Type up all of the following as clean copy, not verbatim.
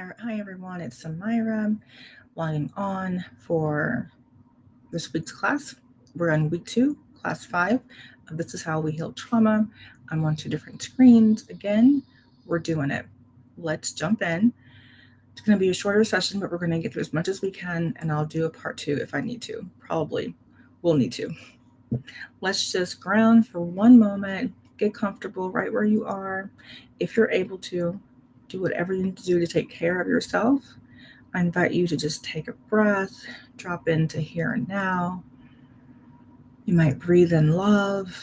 Hi everyone, it's Samira logging on for this week's class. We're on week 2, class 5 of This is How We Heal Trauma. I'm on 2 different screens. Again, we're doing it. Let's jump in. It's going to be a shorter session, but we're going to get through as much as we can, and I'll do a part 2 if I need to. Probably will need to. Let's just ground for one moment, get comfortable right where you are. If you're able to, do whatever you need to do to take care of yourself. I invite you to just take a breath, drop into here and now. You might breathe in love.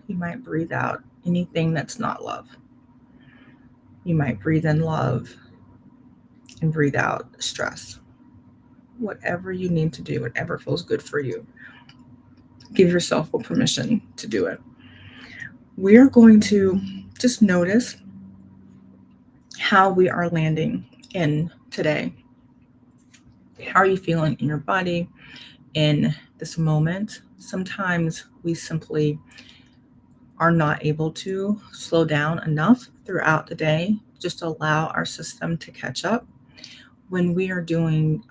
You might breathe out anything that's not love. You might breathe in love and breathe out stress. Whatever you need to do, whatever feels good for you, give yourself full permission to do it. We're going to just notice how we are landing in today. How are you feeling in your body in this moment? Sometimes we simply are not able to slow down enough throughout the day, just allow our system to catch up. When we are doing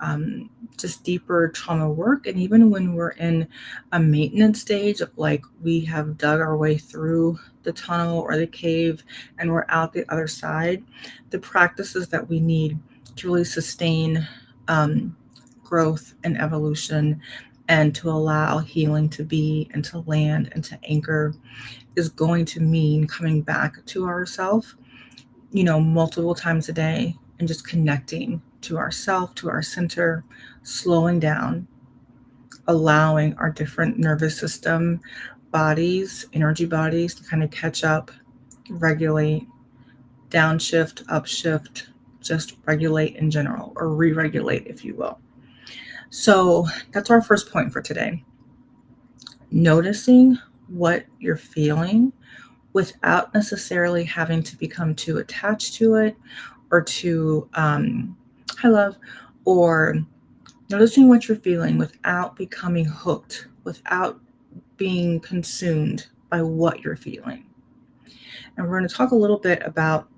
just deeper trauma work, and even when we're in a maintenance stage of like we have dug our way through the tunnel or the cave and we're out the other side, the practices that we need to really sustain growth and evolution and to allow healing to be and to land and to anchor is going to mean coming back to ourselves, multiple times a day and just connecting to ourself, to our center, slowing down, allowing our different nervous system bodies, energy bodies to kind of catch up, regulate, downshift, upshift, just regulate in general or re-regulate, if you will. So that's our first point for today. Noticing what you're feeling without necessarily having to become too attached to it or too, hi love, or noticing what you're feeling without becoming hooked, without being consumed by what you're feeling. And we're going to talk a little bit about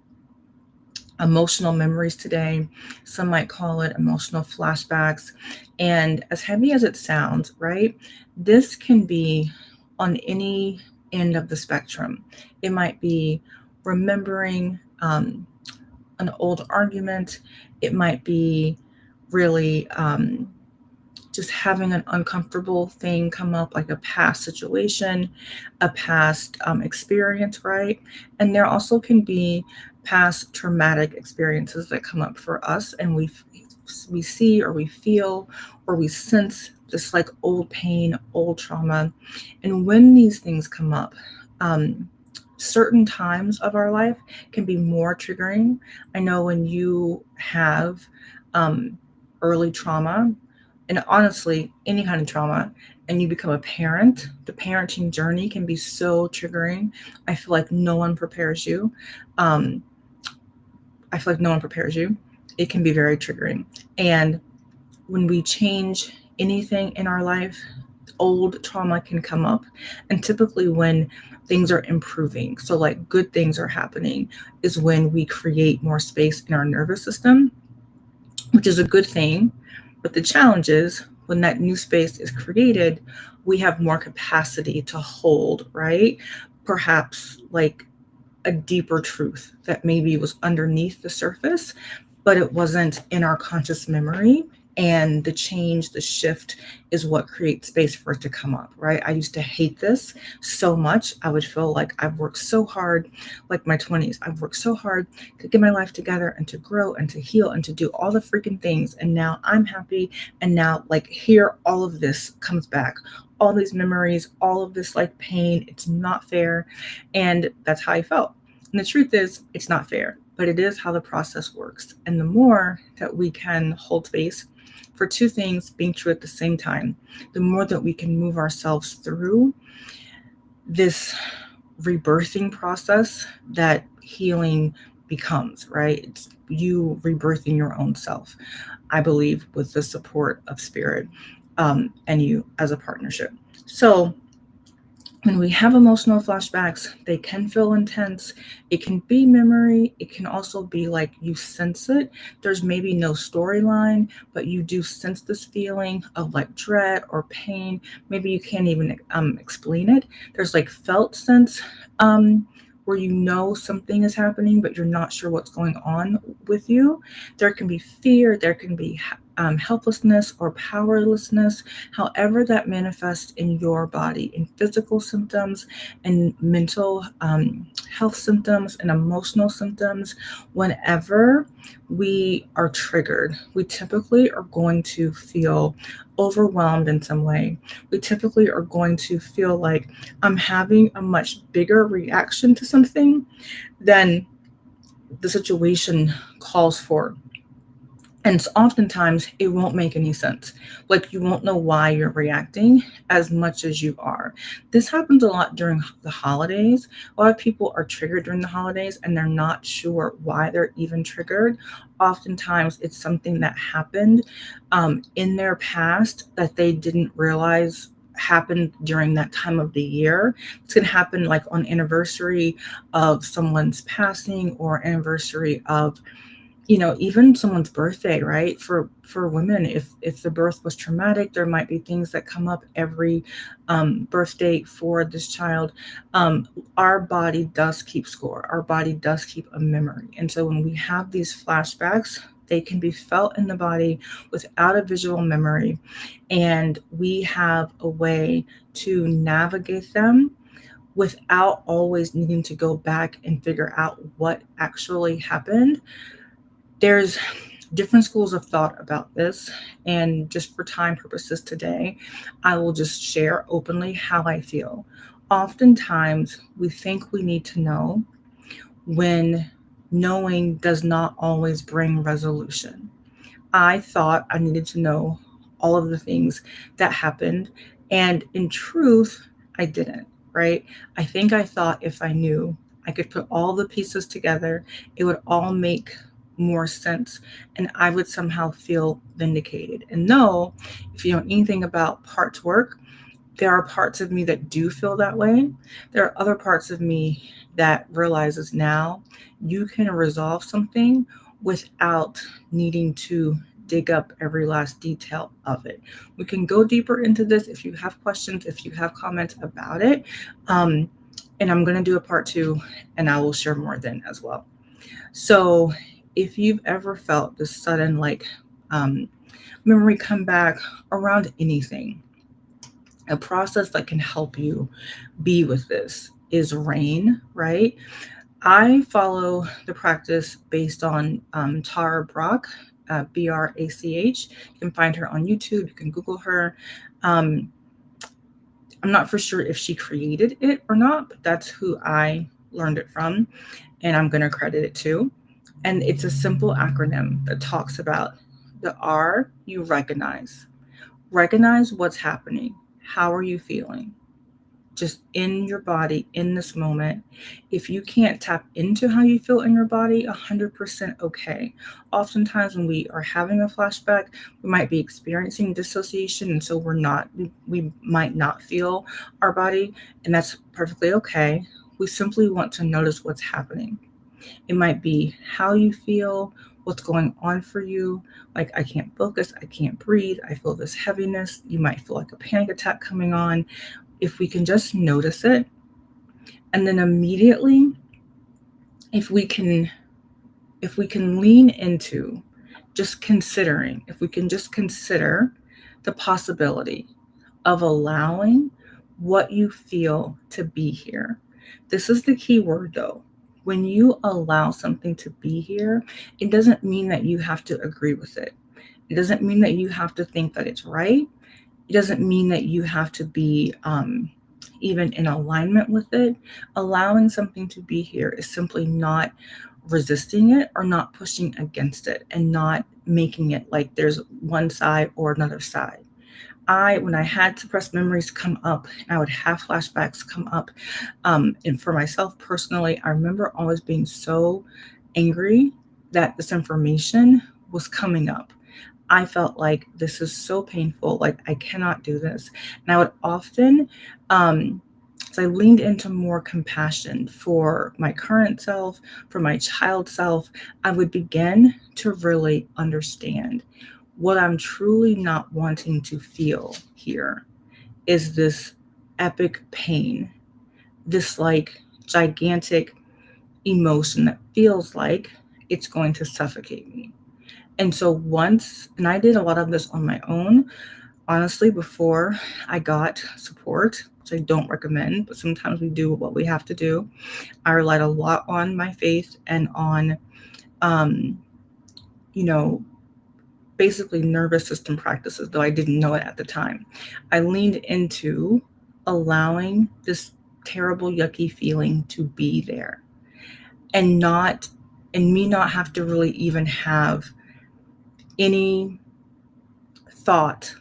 emotional memories today. Some might call it emotional flashbacks. And as heavy as it sounds, right, this can be on any end of the spectrum. It might be remembering an old argument. It might be really just having an uncomfortable thing come up, like a past situation, a past experience, right? And there also can be past traumatic experiences that come up for us, and we see or we feel or we sense this like old pain, old trauma. And when these things come up, certain times of our life can be more triggering. I know when you have um, early trauma, and honestly, any kind of trauma, and you become a parent, the parenting journey can be so triggering. I feel like no one prepares you. Um, I feel like no one prepares you. It can be very triggering. And when we change anything in our life, old trauma can come up. And typically, when things are improving, so like good things are happening, is when we create more space in our nervous system, which is a good thing. But the challenge is when that new space is created, we have more capacity to hold, right? Perhaps like a deeper truth that maybe was underneath the surface, but it wasn't in our conscious memory. And the change, the shift is what creates space for it to come up, right? I used to hate this so much. I would feel like I've worked so hard, like my 20s, I've worked so hard to get my life together and to grow and to heal and to do all the freaking things. And now I'm happy. And now, like, here, all of this comes back. All these memories, all of this like pain, it's not fair. And that's how I felt. And the truth is, it's not fair, but it is how the process works. And the more that we can hold space for two things being true at the same time, the more that we can move ourselves through this rebirthing process that healing becomes, right? It's you rebirthing your own self, I believe, with the support of spirit and you as a partnership. So When we have emotional flashbacks, they can feel intense. It can be memory. It can also be like you sense it. There's maybe no storyline, but you do sense this feeling of like dread or pain. Maybe you can't even explain it. There's like felt sense where you know something is happening, but you're not sure what's going on with you. There can be fear. There can be helplessness or powerlessness, however that manifests in your body, in physical symptoms and mental health symptoms and emotional symptoms. Whenever we are triggered, we typically are going to feel overwhelmed in some way. We typically are going to feel like I'm having a much bigger reaction to something than the situation calls for. And oftentimes it won't make any sense. Like you won't know why you're reacting as much as you are. This happens a lot during the holidays. A lot of people are triggered during the holidays and they're not sure why they're even triggered. Oftentimes it's something that happened in their past that they didn't realize happened during that time of the year. It's going to happen like on anniversary of someone's passing or anniversary of even someone's birthday, right? For women, if the birth was traumatic, there might be things that come up every birthday for this child. Our body does keep score. Our body does keep a memory, and so when we have these flashbacks, they can be felt in the body without a visual memory, and we have a way to navigate them without always needing to go back and figure out what actually happened. There's different schools of thought about this, and just for time purposes today, I will just share openly how I feel. Oftentimes, we think we need to know when knowing does not always bring resolution. I thought I needed to know all of the things that happened, and in truth, I didn't, right? I think I thought if I knew, I could put all the pieces together, it would all make more sense, and I would somehow feel vindicated. And no, if you know anything about parts work, there are parts of me that do feel that way. There are other parts of me that realizes now you can resolve something without needing to dig up every last detail of it. We can go deeper into this if you have questions, if you have comments about it. Um, and I'm going to do a part two and I will share more then as well. So, if you've ever felt this sudden um, memory come back around anything, a process that can help you be with this is RAIN, right? I follow the practice based on Tara Brach, Brach. You can find her on YouTube, you can Google her. Um, I'm not for sure if she created it or not, but that's who I learned it from, and I'm going to credit it to. And it's a simple acronym that talks about the R, you recognize. Recognize what's happening. How are you feeling? Just in your body in this moment. If you can't tap into how you feel in your body, 100% okay. Oftentimes, when we are having a flashback, we might be experiencing dissociation, and so we might not feel our body, and that's perfectly okay. We simply want to notice what's happening. It might be how you feel, what's going on for you. Like, I can't focus, I can't breathe, I feel this heaviness. You might feel like a panic attack coming on. If we can just notice it, and then immediately, if we can if we can lean into just considering, if we can just consider the possibility of allowing what you feel to be here. This is the key word though. When you allow something to be here, it doesn't mean that you have to agree with it. It doesn't mean that you have to think that it's right. It doesn't mean that you have to be even in alignment with it. Allowing something to be here is simply not resisting it or not pushing against it and not making it like there's one side or another side. When I had suppressed memories come up, I would have flashbacks come up. And for myself personally, I remember always being so angry that this information was coming up. I felt like this is so painful, like I cannot do this. And I would often um, I leaned into more compassion for my current self, for my child self, I would begin to really understand what I'm truly not wanting to feel here is this epic pain, this like gigantic emotion that feels like it's going to suffocate me. And so and I did a lot of this on my own, honestly, before I got support, which I don't recommend, but sometimes we do what we have to do. I relied a lot on my faith and on, um, you know, basically nervous system practices, though I didn't know it at the time. I leaned into allowing this terrible, yucky feeling to be there and me not have to really even have any thought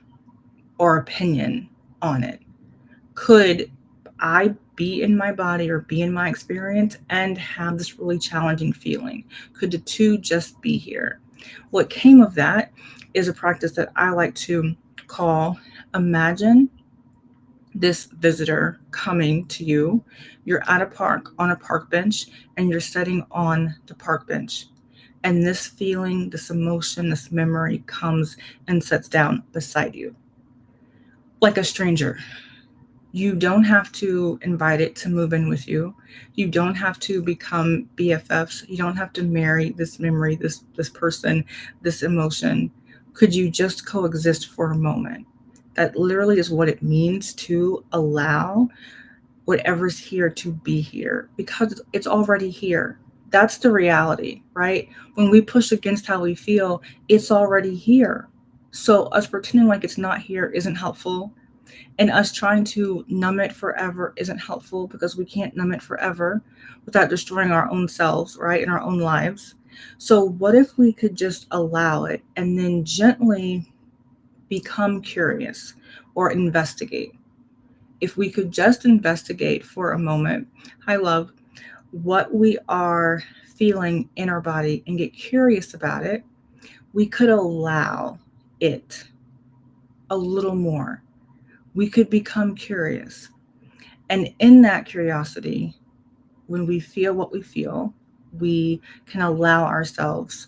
or opinion on it. Could I be in my body or be in my experience and have this really challenging feeling? Could the two just be here? What came of that is a practice that I like to call imagine this visitor coming to you. You're at a park on a park bench and you're sitting on the park bench. And this feeling, this emotion, this memory comes and sits down beside you like a stranger. You don't have to invite it to move in with you. You don't have to become BFFs. You don't have to marry this memory, this person, this emotion. Could you just coexist for a moment? That literally is what it means to allow whatever's here to be here because it's already here. That's the reality, right? When we push against how we feel, it's already here. So us pretending like it's not here isn't helpful, and us trying to numb it forever isn't helpful because we can't numb it forever without destroying our own selves, right? In our own lives. So, what if we could just allow it and then gently become curious or investigate? If we could just investigate for a moment, I love what we are feeling in our body and get curious about it, we could allow it a little more. We could become curious. And in that curiosity, when we feel what we feel, we can allow ourselves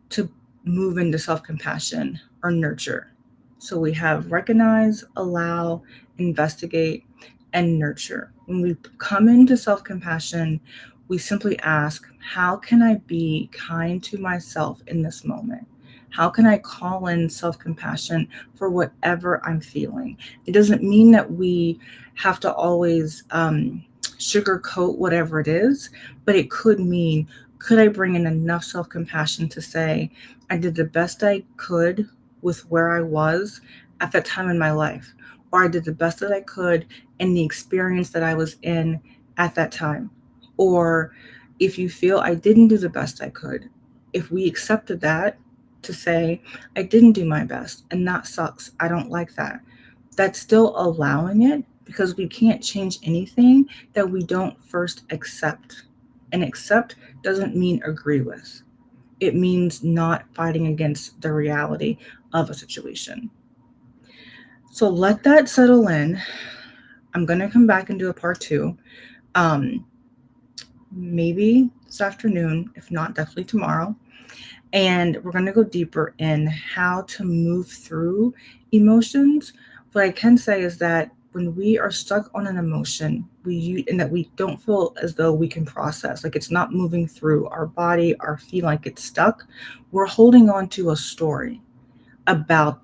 to move into self compassion or nurture. So we have recognize, allow, investigate, and nurture. When we come into self compassion, we simply ask, how can I be kind to myself in this moment? How can I call in self compassion for whatever I'm feeling? It doesn't mean that we have to always sugarcoat whatever it is, but it could mean, could I bring in enough self compassion to say, I did the best I could with where I was at that time in my life, or I did the best that I could in the experience that I was in at that time? Or if you feel I didn't do the best I could, if we accepted that to say, I didn't do my best and that sucks, I don't like that, that's still allowing it because we can't change anything that we don't first accept. And accept doesn't mean agree with. It means not fighting against the reality of a situation. So let that settle in. I'm going to come back and do a part two. Um, Maybe this afternoon, if not, definitely tomorrow. And we're going to go deeper in how to move through emotions. What I can say is that when we are stuck on an emotion, and that we don't feel as though we can process, like it's not moving through our body, our feel like it's stuck, we're holding on to a story about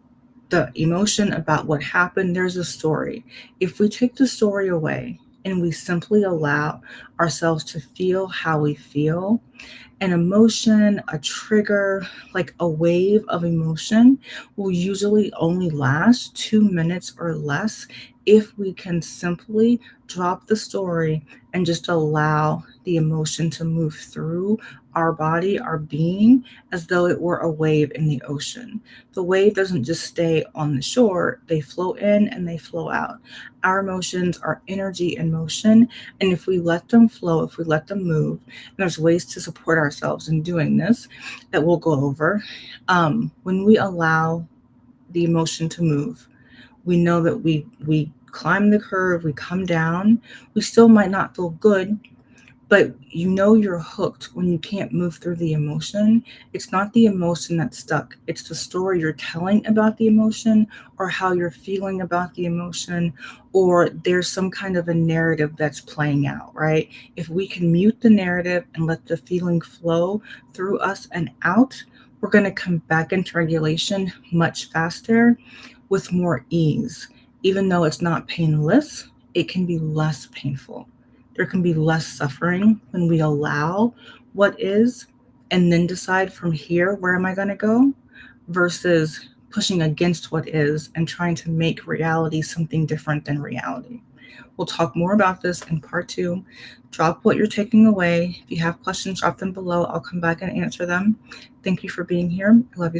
the emotion, about what happened. There's a story. If we take the story away and we simply allow ourselves to feel how we feel, an emotion, a trigger, like a wave of emotion will usually only last 2 minutes or less if we can simply drop the story and just allow the emotion to move through our body, our being, as though it were a wave in the ocean. The wave doesn't just stay on the shore, they flow in and they flow out. Our emotions are energy in motion, and if we let them flow, if we let them move, and there's ways to support ourselves in doing this that we'll go over. When we allow the emotion to move, we know that we climb the curve, we come down, we still might not feel good, but you know you're hooked when you can't move through the emotion. It's not the emotion that's stuck. It's the story you're telling about the emotion or how you're feeling about the emotion, or there's some kind of a narrative that's playing out, right? If we can mute the narrative and let the feeling flow through us and out, we're going to come back into regulation much faster with more ease. Even though it's not painless, it can be less painful. There can be less suffering when we allow what is and then decide from here, where am I going to go? Versus pushing against what is and trying to make reality something different than reality. We'll talk more about this in part 2. Drop what you're taking away. If you have questions, drop them below. I'll come back and answer them. Thank you for being here. I love you.